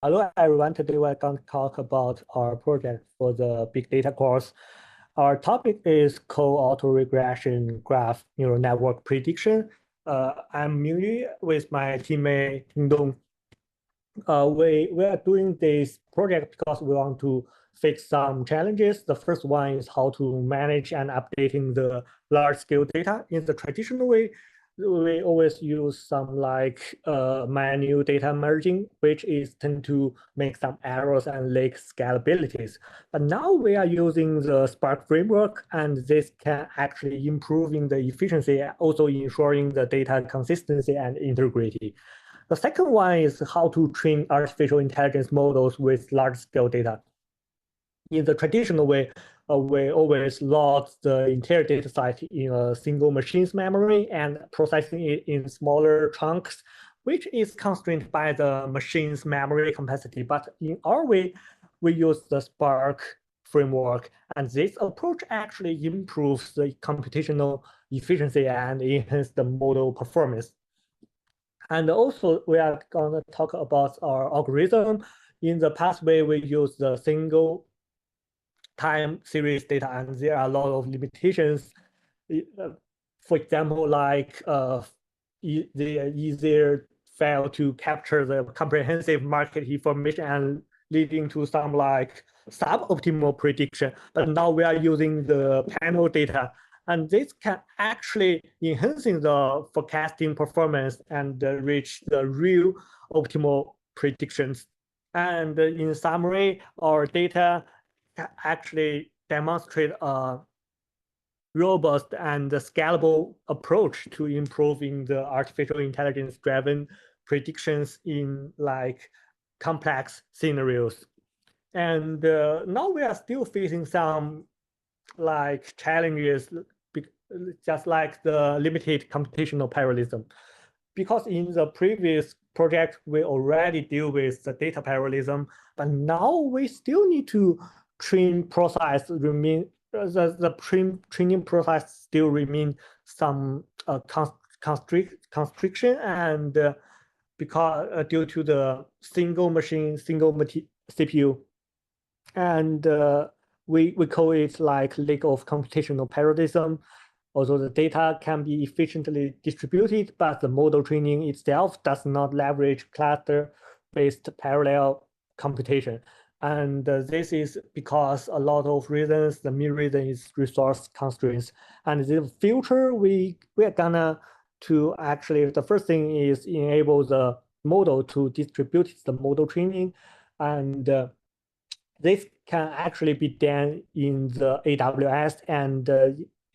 Hello everyone, today we're going to talk about our project for the big data course. Our topic is co-autoregression graph neural network prediction. I'm Mingyu with my teammate Dong. We are doing this project because we want to fix some challenges. The first one is how to manage and updating the large-scale data in the traditional way. We always use some manual data merging, which is tend to make some errors and lack scalabilities. But now we are using the Spark framework, and this can actually improving the efficiency, also ensuring the data consistency and integrity. The second one is how to train artificial intelligence models with large-scale data. In the traditional way, we always load the entire data set in a single machine's memory and processing it in smaller chunks, which is constrained by the machine's memory capacity. But in our way, we use the Spark framework, and this approach actually improves the computational efficiency and enhance the model performance. And also, we are going to talk about our algorithm. In the pathway, we use the single time series data, and there are a lot of limitations. For example, they either fail to capture the comprehensive market information and leading to some suboptimal prediction. But now we are using the panel data, and this can actually enhancing the forecasting performance and reach the real optimal predictions. And in summary, our data actually demonstrate a robust and scalable approach to improving the artificial intelligence-driven predictions in complex scenarios. And now we are still facing some challenges, just like the limited computational parallelism. Because in the previous project, we already deal with the data parallelism, but now we still need to train process remain the training process still remain some constriction, and because due to the single machine, single CPU, and we call it like lack of computational parallelism. Although the data can be efficiently distributed, but the model training itself does not leverage cluster-based parallel computation. And this is because a lot of reasons. The main reason is resource constraints. And in the future, we are gonna to actually, the first thing is enable the model to distribute the model training. And this can actually be done in the AWS, and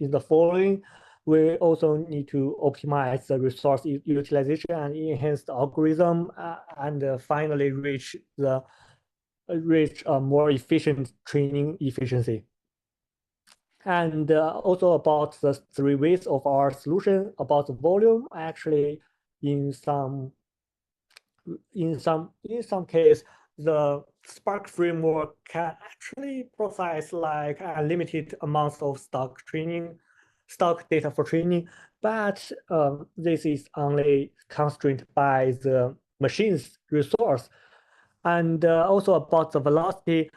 in the following, we also need to optimize the resource utilization and enhance the algorithm, and finally reach a more efficient training efficiency. And also about the three ways of our solution about the volume, actually in some case, the Spark framework can actually process like unlimited amounts of stock data for training, but this is only constrained by the machine's resource. And also about the velocity,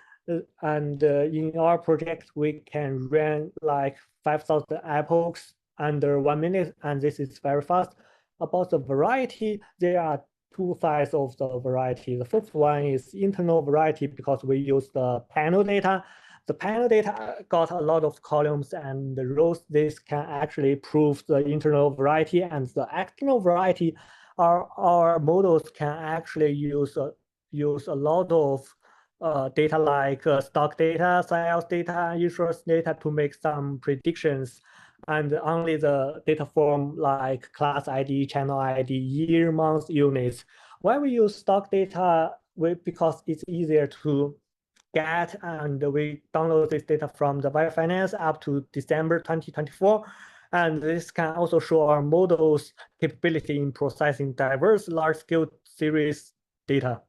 and in our project, we can run like 5,000 epochs under 1 minute, and this is very fast. About the variety, there are two sides of the variety. The first one is internal variety because we use the panel data. The panel data got a lot of columns and rows. This can actually prove the internal variety, and the external variety, our models can actually use a lot of data like stock data, sales data, insurance data to make some predictions, and only the data form like class ID, channel ID, year, month, units. Why we use stock data? Because it's easier to get, and we download this data from the Web Finance up to December 2024. And this can also show our model's capability in processing diverse large-scale series data.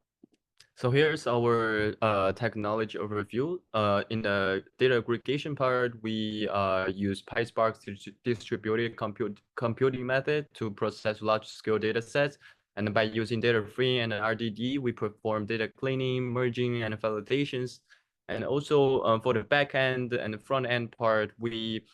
So here's our technology overview. In the data aggregation part, we use PySpark's distributed computing method to process large-scale data sets. And by using Data-Free and RDD, we perform data cleaning, merging, and validations. And also for the backend and the front end part, we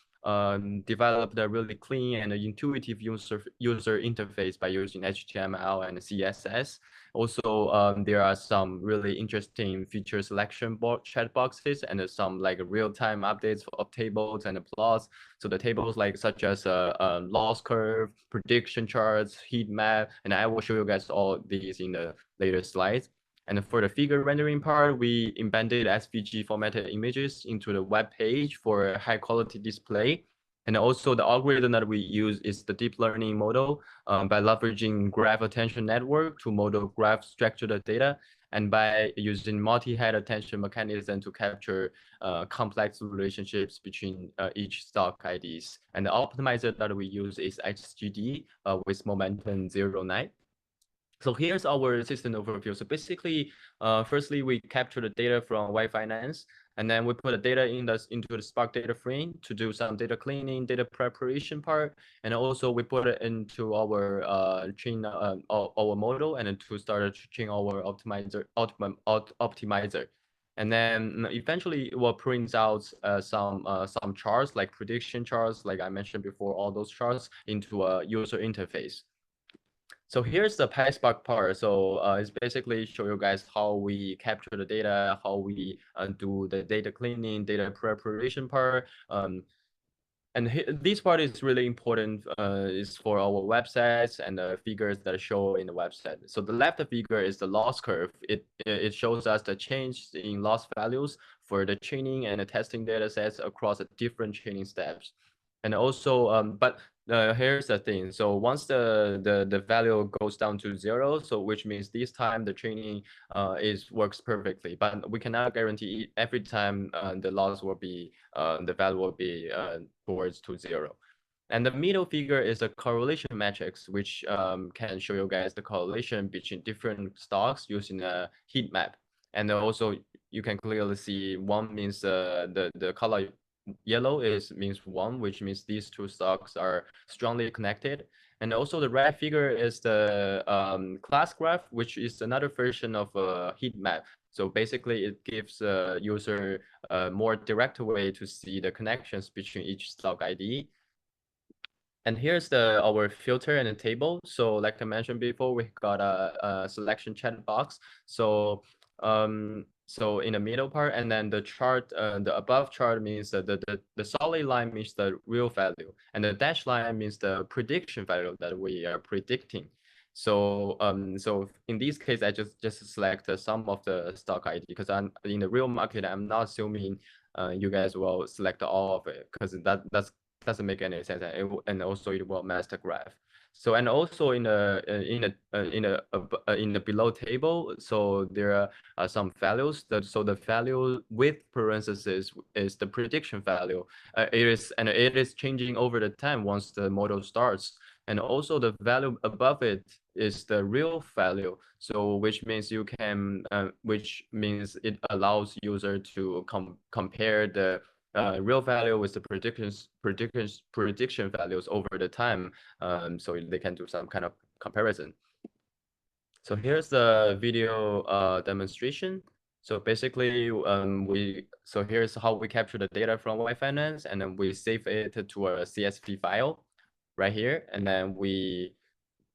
developed a really clean and intuitive user interface by using HTML and CSS. Also, there are some really interesting feature selection chat boxes and some like real-time updates of tables and plots. So the tables like such as loss curve, prediction charts, heat map, and I will show you guys all these in the later slides. And for the figure rendering part, we embedded SVG formatted images into the web page for high quality display. And also the algorithm that we use is the deep learning model by leveraging graph attention network to model graph structured data, and by using multi-head attention mechanism to capture complex relationships between each stock IDs. And the optimizer that we use is XGD with Momentum 09. So here's our system overview. So basically, firstly, we capture the data from Y Finance, and then we put the data into the Spark data frame to do some data cleaning, data preparation part, and also we put it into our our model, and then to start train our optimizer. And then eventually it will print out some charts like prediction charts, like I mentioned before, all those charts into a user interface. So here's the PySpark part. So it's basically show you guys how we capture the data, how we do the data cleaning, data preparation part. And this part is really important. Is for our websites and the figures that show in the website. So the left figure is the loss curve. It shows us the change in loss values for the training and the testing data sets across the different training steps. And also, but here's the thing. So once the value goes down to 0, so which means this time the training works perfectly. But we cannot guarantee every time the loss will be the value will be towards to 0. And the middle figure is a correlation matrix, which can show you guys the correlation between different stocks using a heat map. And also you can clearly see one means the color yellow means 1, which means these two stocks are strongly connected. And also the red figure is the class graph, which is another version of a heat map. So basically it gives a user a more direct way to see the connections between each stock ID. And here's our filter and the table. So like I mentioned before, we got a selection chat box. So so in the middle part, and then the chart, the above chart means that the solid line means the real value, and the dashed line means the prediction value that we are predicting. So so in this case, I just select some of the stock ID because I'm in the real market. I'm not assuming you guys will select all of it because that doesn't make any sense, and also it will mess the graph. So and also in the below table, so there are some values. So the value with parentheses is the prediction value. It is changing over the time once the model starts. And also the value above it is the real value. So which means you can, which means it allows user to compare the real value with the prediction values over the time, so they can do some kind of comparison. So here's the video demonstration. So basically, here's how we capture the data from Y Finance, and then we save it to a CSV file right here, and then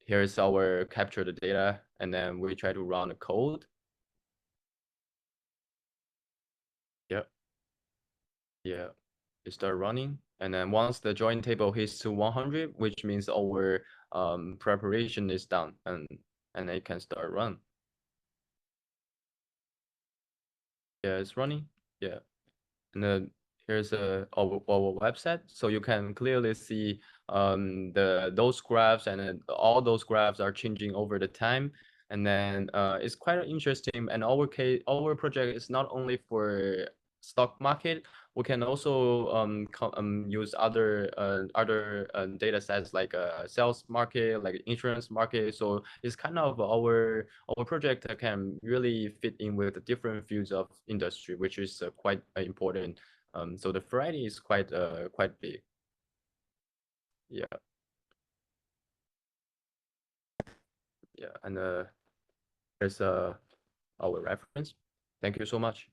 here's our capture the data, and then we try to run the code. Yeah. Yeah, it start running. And then once the join table hits to 100, which means our preparation is done, and it can start run. Yeah, it's running. Yeah. And then here's our website. So you can clearly see those graphs, and then all those graphs are changing over the time. And then it's quite interesting. And our project is not only for stock market. We can also use other data sets like sales market, like insurance market. So it's kind of our project that can really fit in with the different fields of industry, which is quite important. So the variety is quite big. Yeah. Yeah, and there's our reference. Thank you so much.